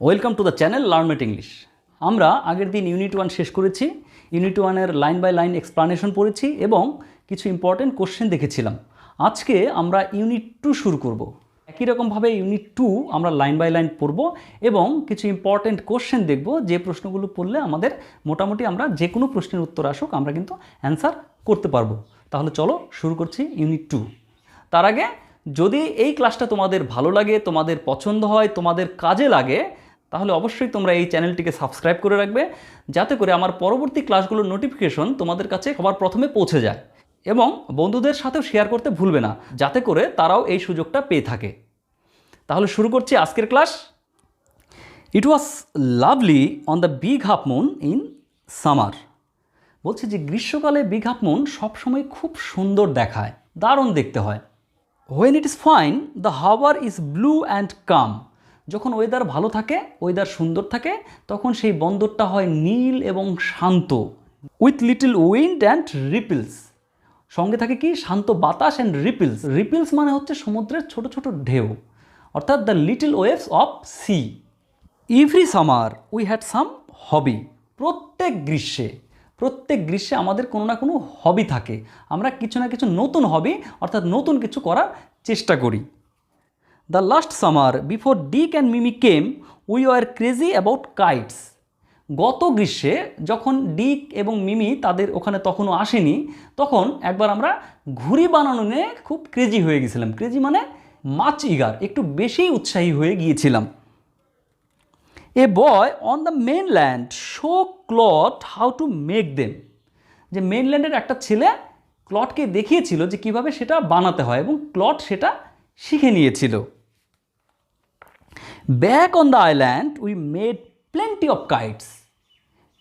Welcome to the channel LearnMate English. আমরা আগের দিন ইউনিট 1 শেষ করেছি। ইউনিট 1-এর লাইন বাই লাইন এক্সপ্লানেশন পড়েছি এবং কিছু ইম্পর্টেন্ট কোশ্চেন দেখেছিলাম। আজকে আমরা ইউনিট 2 শুরু করব। একই রকমভাবে ইউনিট 2 আমরা লাইন বাই লাইন পড়ব এবং কিছু ইম্পর্টেন্ট কোশ্চেন দেখব, যে প্রশ্নগুলো পড়লে আমাদের মোটামুটি আমরা যে কোনো প্রশ্নের উত্তর আসুক আমরা কিন্তু অ্যান্সার করতে পারবো। তাহলে চলো শুরু করছি ইউনিট 2। তার আগে যদি এই ক্লাসটা তোমাদের ভালো লাগে, তোমাদের পছন্দ হয়, তোমাদের কাজে লাগে, তাহলে অবশ্যই তোমরা এই চ্যানেলটিকে সাবস্ক্রাইব করে রাখবে, যাতে করে আমার পরবর্তী ক্লাসগুলোর নোটিফিকেশন তোমাদের কাছে সবার প্রথমে পৌঁছে যায়। এবং বন্ধুদের সাথেও শেয়ার করতে ভুলবে না, যাতে করে তারাও এই সুযোগটা পেয়ে থাকে। তাহলে শুরু করছি আজকের class. It was lovely on the big half moon in summer. বলছে যে গ্রীষ্মকালে বিগ হাফ মুন সবসময় খুব সুন্দর দেখায়, দারুণ দেখতে হয়। When it is fine the হাওয়ার ইজ ব্লু অ্যান্ড কাম। যখন ওয়েদার ভালো থাকে, ওয়েদার সুন্দর থাকে, তখন সেই বন্দরটা হয় নীল এবং শান্ত। With little wind and ripples. সঙ্গে থাকে কি? শান্ত বাতাস অ্যান্ড রিপলস। রিপলস মানে হচ্ছে সমুদ্রের ছোট ছোট ঢেউ, অর্থাৎ the little waves of sea. Every summer we had some hobby. প্রত্যেক গ্রীষ্মে আমাদের কোনো না কোনো হবি থাকে। আমরা কিছু না কিছু নতুন হবি, অর্থাৎ নতুন কিছু করার চেষ্টা করি। The last summer before Dick and Mimi came we are crazy about kites. গত গ্রীষ্মে যখন ডিক এবং মিমি তাদের ওখানে তখনও আসেনি, তখন একবার আমরা ঘুড়ি বানানো নিয়ে খুব ক্রেজি হয়ে গেছিলাম। ক্রেজি মানে মাচ ইগার, একটু বেশি উৎসাহী হয়ে গিয়েছিলাম। A boy on the mainland show Claude how to make them. যে মেনল্যান্ডের একটা ছেলে ক্লডকে দেখিয়েছিল যে কিভাবে সেটা বানাতে হয়, এবং ক্লড সেটা শিখে নিয়েছিল। Back on the island we made plenty of kites.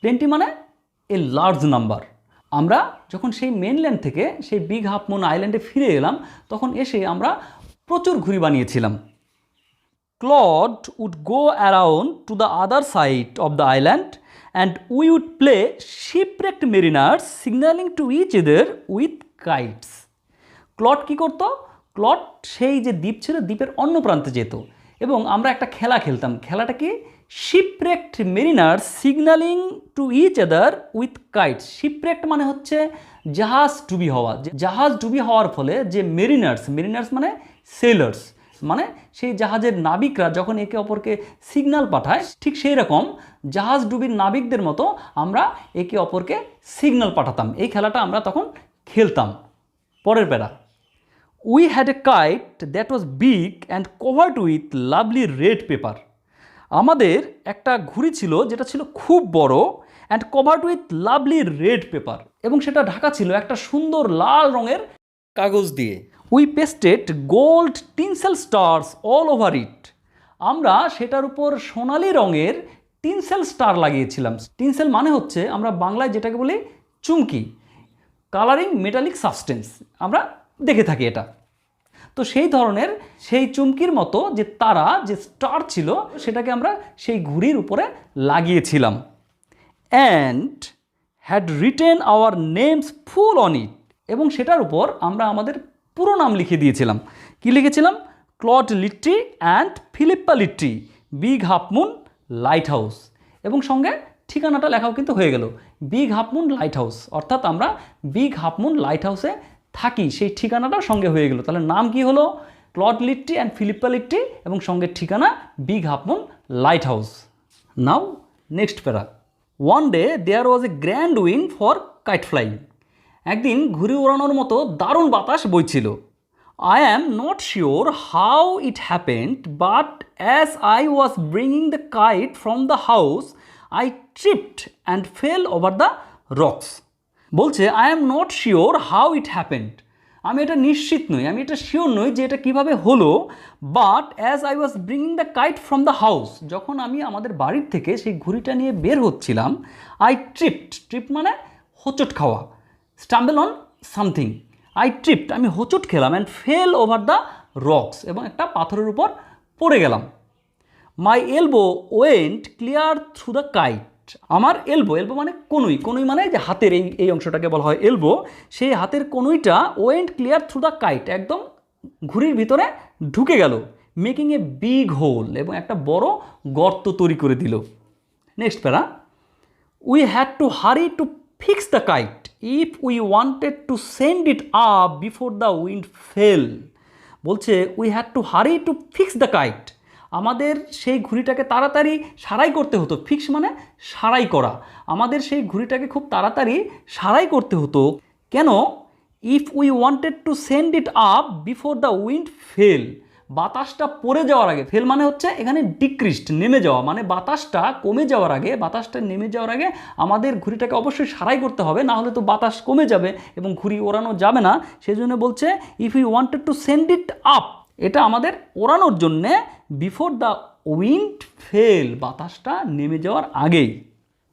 Plenty মানে এ লার্জ নাম্বার। আমরা যখন সেই মেনল্যান্ড থেকে সেই বিগ হাফ মুন আইল্যান্ডে ফিরে এলাম, তখন এসে আমরা প্রচুর ঘুড়ি বানিয়েছিলাম। Claude would go around to the other side of the island and we would play shipwrecked mariners signaling to each other with kites. Claude কী করতো? ক্লড সেই যে দ্বীপ ছিল, দ্বীপের অন্য প্রান্তে যেত এবং আমরা একটা খেলা খেলতাম। খেলাটা কি? Shipwrecked mariners signaling to each other with kites. Shipwrecked মানে হচ্ছে জাহাজ ডুবি হওয়া। জাহাজ ডুবি হওয়ার ফলে যে মেরিনার্স মানে সেলার্স, মানে সেই জাহাজের নাবিকরা যখন একে অপরকে সিগন্যাল পাঠায়, ঠিক সেই রকম জাহাজ ডুবির নাবিকদের মতো আমরা একে অপরকে সিগন্যাল পাঠাতাম। এই খেলাটা আমরা তখন খেলতাম। পরের প্যারা। We had a kite that was big and covered with lovely red paper. আমাদের একটা ঘুড়ি ছিল যেটা ছিল খুব বড়, and covered with lovely red paper, এবং সেটা ঢাকা ছিল একটা সুন্দর লাল রঙের কাগজ দিয়ে। We pasted gold tinsel stars all over it. আমরা সেটার উপর সোনালি রঙের টিনসেল স্টার লাগিয়েছিলাম। টিনসেল মানে হচ্ছে আমরা বাংলায় যেটাকে বলি চুমকি, কালারিং মেটালিক সাবস্টেন্স, আমরা দেখে থাকি এটা। তো সেই ধরনের সেই চুমকির মতো যে তারা, যে স্টার ছিল, সেটাকে আমরা সেই ঘুড়ির উপরে লাগিয়েছিলাম। And had written our names full on it. এবং সেটার উপর আমরা আমাদের পুরো নাম লিখে দিয়েছিলাম। কি লিখেছিলাম? Claude litti and Philippa Little, big half moon light house. এবং সঙ্গে ঠিকানাটা লেখাও কিন্তু হয়ে গেল, big half moon light house. অর্থাৎ আমরা বিগ হাফ মুন লাইট হাউসে থাকি, সেই ঠিকানাটাও সঙ্গে হয়ে গেল। তাহলে নাম কি হলো? Claude litti and Philippa Litty, এবং সঙ্গে ঠিকানা Big half moon light house. Now next para. One day there was a grand wind for kite flying. একদিন ঘুড়ি ওড়ানোর মতো দারুণ বাতাস বইছিল। I am not sure how it happened, but as I was bringing the kite from the house I tripped and fell over the rocks. বলছে I am not sure how it happened. আমি এটা নিশ্চিত নই, আমি এটা sure নই যে এটা কীভাবে হলো। But as I was bringing the kite from the house, যখন আমি আমাদের বাড়ির থেকে সেই ঘুড়িটা নিয়ে বের হচ্ছিলাম, আই ট্রিপ মানে হোঁচট খাওয়া, stumble on something. I tripped, আমি হোঁচট খেলাম, and fell over the rocks, এবং একটা পাথরের উপর পড়ে গেলাম। My elbow went clear through the kite. আমার এলবো মানে কনুই মানে যে হাতের এই অংশটাকে বলা হয় এলবো, সেই হাতের কনুইটা went clear through the kite, একদম ঘুড়ির ভিতরে ঢুকে গেল। মেকিং এ বিগ হোল, এবং একটা বড় গর্ত তৈরি করে দিল। Next para, we had to hurry to fix the kite if we wanted to send it up before the wind fell. বলছে we had to hurry to fix the kite, আমাদের সেই ঘুড়িটাকে তাড়াতাড়ি সারাই করতে হতো। ফিক্স মানে সারাই করা, আমাদের সেই ঘুড়িটাকে খুব তাড়াতাড়ি সারাই করতে হতো। কেন? If we wanted to send it up before the wind fail, বাতাসটা পড়ে যাওয়ার আগে। ফেল মানে হচ্ছে এখানে ডিক্রিস্ট, নেমে যাওয়া, মানে বাতাসটা কমে যাওয়ার আগে, বাতাসটা নেমে যাওয়ার আগে আমাদের ঘুড়িটাকে অবশ্যই সারাই করতে হবে, না হলে তো বাতাস কমে যাবে এবং ঘুড়ি ওড়ানো যাবে না। সেই জন্য বলছে if you wanted to send it up, এটা আমাদের ওড়ানোর জন্যে বিফোর দ্য উইন্ড ফেল, বাতাসটা নেমে যাওয়ার আগেই।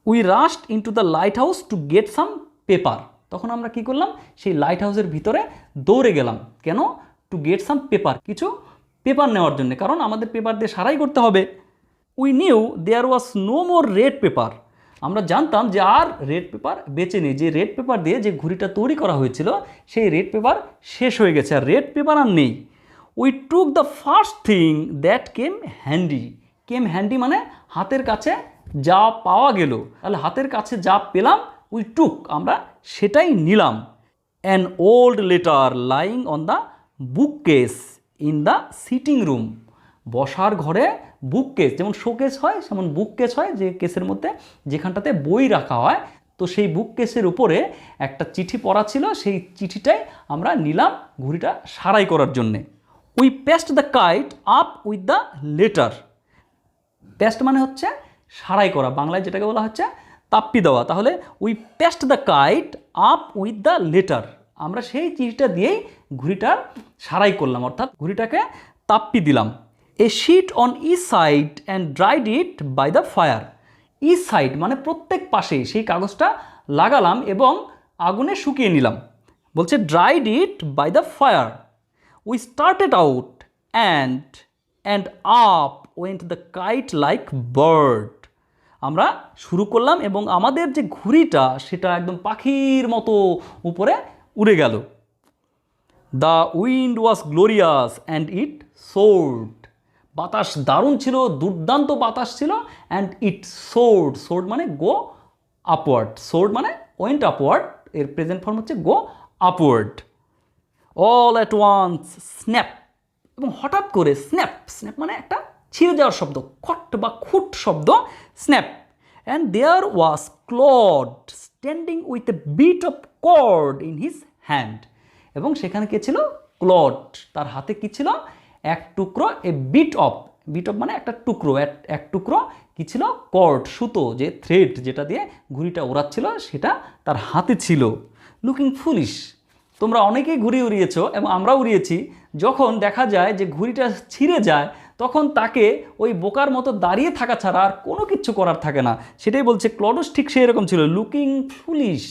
We রাশড into the light house to get some paper, তখন আমরা কি করলাম, সেই লাইট হাউসের ভিতরে দৌড়ে গেলাম। কেন? টু গেট সাম পেপার, কিছু পেপার নেওয়ার জন্য, কারণ আমাদের পেপার দিয়ে সারাই করতে হবে। We knew there was no more red paper, আমরা জানতাম যে আর রেড পেপার বেঁচে নেই, যে রেড পেপার দিয়ে যে ঘুড়িটা তৈরি করা হয়েছিল সেই রেড পেপার শেষ হয়ে গেছে, আর রেড পেপার আর নেই। We took the first thing that came handy, came handy মানে হাতের কাছে যা পাওয়া গেল, তাহলে হাতের কাছে যা পেলাম উই টুক, আমরা সেটাই নিলাম। An old letter lying on the book case in the sitting room, বসার ঘরে বুক কেস, যেমন শোকেস হয় যেমন বুক কেস হয়, যে কেসের মধ্যে যেখানটাতে বই রাখা হয়, তো সেই বুক কেসের উপরে একটা চিঠি পড়া ছিল, সেই চিঠিটাই আমরা নিলাম ঘুড়িটা সারাই করার জন্যে। We paste the kite up with the letter, paste মানে হচ্ছে সারাই করা, বাংলায় যেটাকে বলা হচ্ছে তাপ্পি দেওয়া। তাহলে we paste the kite up with the letter, আমরা সেই চিঠিটা দিয়েই ঘুড়িটার সারাই করলাম, অর্থাৎ ঘুড়িটাকে তাপ্পি দিলাম। A sheet on each side and dried it by the fire, each side মানে প্রত্যেক পাশেই সেই কাগজটা লাগালাম এবং আগুনে শুকিয়ে নিলাম। বলছে dried it by the fire. We started out and up went the kite like bird, আমরা শুরু করলাম এবং আমাদের যে ঘুড়িটা সেটা একদম পাখির মতো উপরে উড়ে গেল। The wind was glorious and it sword, বাতাস দারুণ ছিল, দুর্দান্ত বাতাস ছিল। অ্যান্ড ইট সোর্ড, সোর্ড মানে গো আপওয়ার্ড, সোর্ড মানে ওয়েন্ট আপওয়ার্ড, এর প্রেজেন্ট ফর্ম হচ্ছে go upward. All at once snap, এবং হঠাৎ করে স্ন্যাপ, স্ন্যাপ মানে একটা ছিঁড়ে যাওয়ার শব্দ, খট বা খুট শব্দ, snap. And there was Claude standing with a bit of cord in his hand, এবং সেখানে কে ছিল? ক্লড, তার হাতে কি ছিল? এক টুকরো, a bit of, bit of মানে একটা টুকরো, এক টুকরো কি ছিল? কর্ড, সুতো, যে থ্রেড যেটা দিয়ে ঘুড়িটা ওড়াচ্ছিল সেটা তার হাতে ছিল। লুকিং ফুলিশ, তোমরা অনেকেই ঘুড়ি উড়িয়েছো এবং আমরা উড়িয়েছি, যখন দেখা যায় যে ঘুড়িটা ছিঁড়ে যায় তখন তাকে ওই বোকার মতো দাঁড়িয়ে থাকা ছাড়া আর কোনো কিছু করার থাকে না। সেটাই বলছে ক্লডোস ঠিক সেই রকম ছিল, লুকিং ফুলিশ,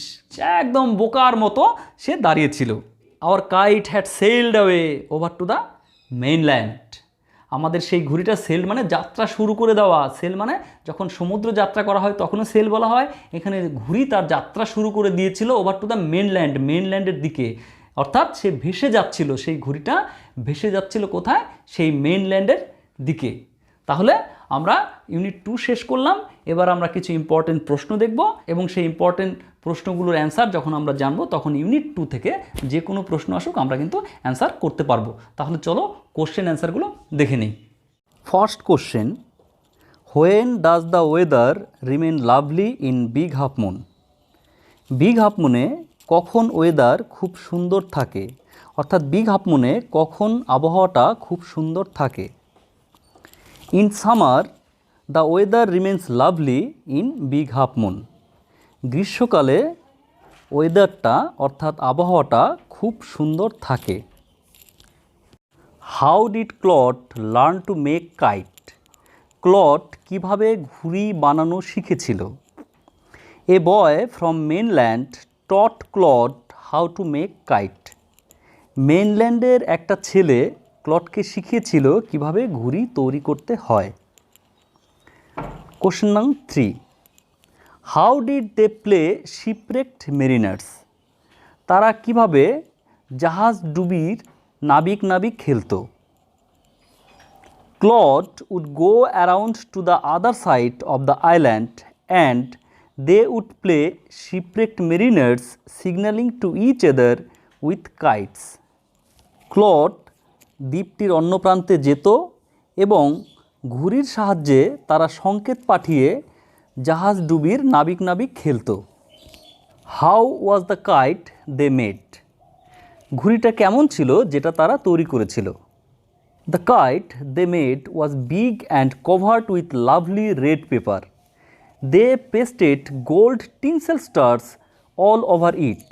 একদম বোকার মতো সে দাঁড়িয়েছিল। Our kite had sailed away over to the mainland, আমাদের সেই ঘুড়িটা সেল মানে যাত্রা শুরু করে দেওয়া, সেল মানে যখন সমুদ্র যাত্রা করা হয় তখনও সেল বলা হয়, এখানে ঘুড়ি তার যাত্রা শুরু করে দিয়েছিল ওভার টু দ্য মেনল্যান্ড, মেনল্যান্ডের দিকে, অর্থাৎ সে ভেসে যাচ্ছিল, সেই ঘুড়িটা ভেসে যাচ্ছিল কোথায়? সেই মেইনল্যান্ডের দিকে। তাহলে আমরা ইউনিট 2 শেষ করলাম। এবার আমরা কিছু ইম্পর্টেন্ট প্রশ্ন দেখব এবং সেই ইম্পর্টেন্ট প্রশ্নগুলোর অ্যান্সার যখন আমরা জানবো তখন ইউনিট 2 থেকে যে কোনো প্রশ্ন আসুক আমরা কিন্তু অ্যান্সার করতে পারবো। তাহলে চলো কোশ্চেন অ্যান্সারগুলো দেখে নিই। First question, when does the weather remain lovely in Big half Moon? Big Half মুনে কখন ওয়েদার খুব সুন্দর থাকে, অর্থাৎ বিগ হাফ মুনে কখন আবহাওয়াটা খুব সুন্দর থাকে? In summer the weather remains lovely in Big half Moon, গ্রীষ্মকালে ওয়েদারটা অর্থাৎ আবহাওয়াটা খুব সুন্দর থাকে। How did Claude learn to make kite? Claude কীভাবে ঘুড়ি বানানো শিখেছিল? A boy from mainland taught Claude how to make kite, মেনল্যান্ডের একটা ছেলে ক্লডকে শিখিয়েছিল কিভাবে ঘুড়ি তৈরি করতে হয়। Question number 3, how did they play shipwrecked mariners? তারা কিভাবে জাহাজ ডুবির নাবিক খেলতো? Claude would go around to the other side of the island and they would play shipwrecked mariners signaling to each other with kites. Claude দ্বীপটির অন্য প্রান্তে যেত এবং ঘুড়ির সাহায্যে তারা সংকেত পাঠিয়ে জাহাজ ডুবির নাবিক খেলত। How was the kite they made? ঘুড়িটা কেমন ছিল যেটা তারা তৈরি করেছিল? The kite they made was big and covered with lovely red paper. They pasted gold tinsel stars all over it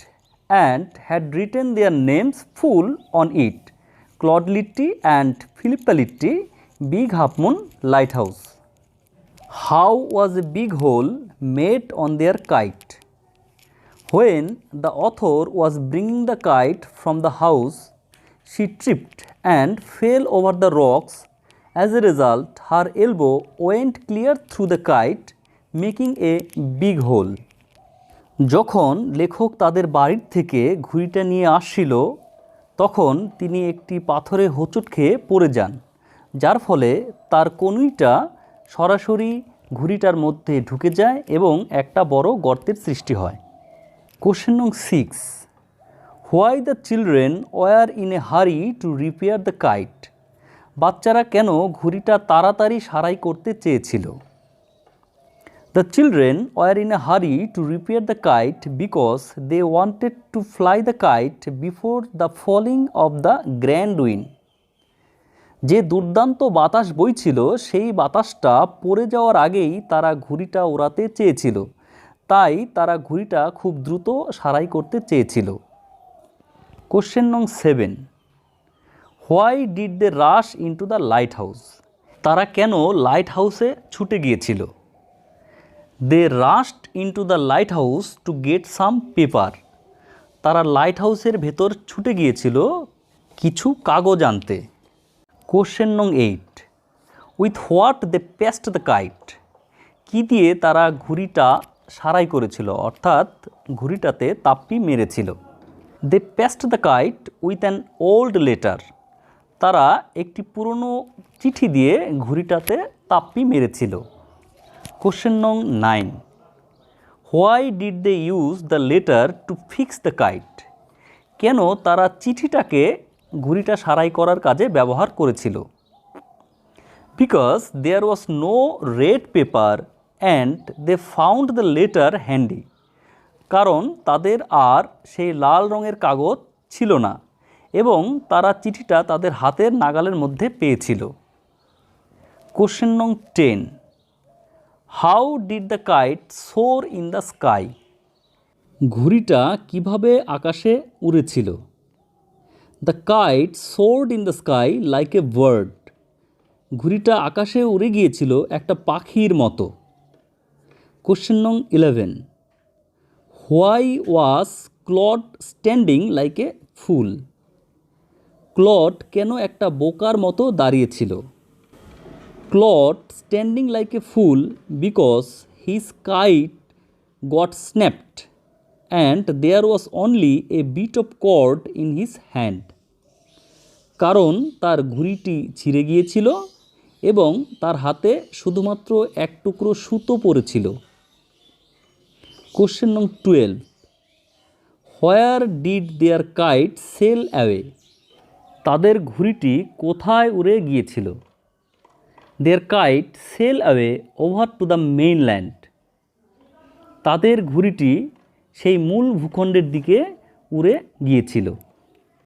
and had written their names full on it. Claude Litty and Philippa Litty, Big Half Moon Lighthouse. How was a big hole made on their kite? When the author was bringing the kite from the house, she tripped and fell over the rocks. As a result, her elbow went clear through the kite, making a big hole. যখন লেখক তাদের বাড়ির থেকে ঘুড়িটা নিয়ে আসছিল তখন তিনি একটি পাথরে হোঁচট খেয়ে পড়ে যান, যার ফলে তার কনুইটা সরাসরি ঘুড়িটার মধ্যে ঢুকে যায় এবং একটা বড় গর্তের সৃষ্টি হয়। কোশ্চেন নং 6, why the children were in a hurry to repair the kite? বাচ্চারা কেন ঘুড়িটা তাড়াতাড়ি সারাই করতে চেয়েছিল? The children were in a hurry to repair the kite because they wanted to fly the kite before the falling of the grand wind. যে দুর্দান্ত বাতাস বইছিল সেই বাতাসটা পড়ে যাওয়ার আগেই তারা ঘুড়িটা ওড়াতে চেয়েছিল, তাই তারা ঘুড়িটা খুব দ্রুত সারাই করতে চেয়েছিল। কোশ্চেন নং 7, why did they rush into the light house? তারা কেন লাইট হাউসে ছুটে গিয়েছিল? They rushed into the lighthouse to get some paper. তারা লাইট হাউসের ভেতর ছুটে গিয়েছিল কিছু কাগজ আনতে। কোশ্চেন নং 8, with what they paste the kite? কী দিয়ে তারা ঘুড়িটা সারাই করেছিল, অর্থাৎ ঘুড়িটাতে তাপ্পি মেরেছিল? They paste the kite with an old letter. তারা একটি পুরনো চিঠি দিয়ে ঘুড়িটাতে তাপ্পি মেরেছিল। কোশ্চেন নং 9, why did they use the letter to fix the kite? কেন তারা চিঠিটাকে ঘুড়িটা সারাই করার কাজে ব্যবহার করেছিল? Because there was no red paper and they found the letter handy. কারণ তাদের আর সেই লাল রঙের কাগজ ছিল না এবং তারা চিঠিটা তাদের হাতের নাগালের মধ্যে পেয়েছিল। কোশ্চেন নং 10, how did the kite soar in the sky? ঘুড়িটা কিভাবে আকাশে উড়েছিল? The kite soared in the sky like a bird. ঘুড়িটা আকাশে উড়ে গিয়েছিল একটা পাখির মতো। কোশ্চেন নং 11, why was Claude standing like a fool? Claude কেন একটা বোকার মতো দাঁড়িয়েছিল? Claude standing like a fool because his kite got snapped and there was only a bit of cord in his hand. কারণ তার ঘুড়িটি ছিঁড়ে গিয়েছিল এবং তার হাতে শুধুমাত্র এক টুকরো সুতো পড়েছিল। কোশ্চেন নং 12, where did their kite sail away? তাদের ঘুড়িটি কোথায় উড়ে গিয়েছিল? Their kite sail away over to the mainland. তাদের ঘুড়িটি সেই মূল ভূখণ্ডের দিকে উড়ে গিয়েছিল।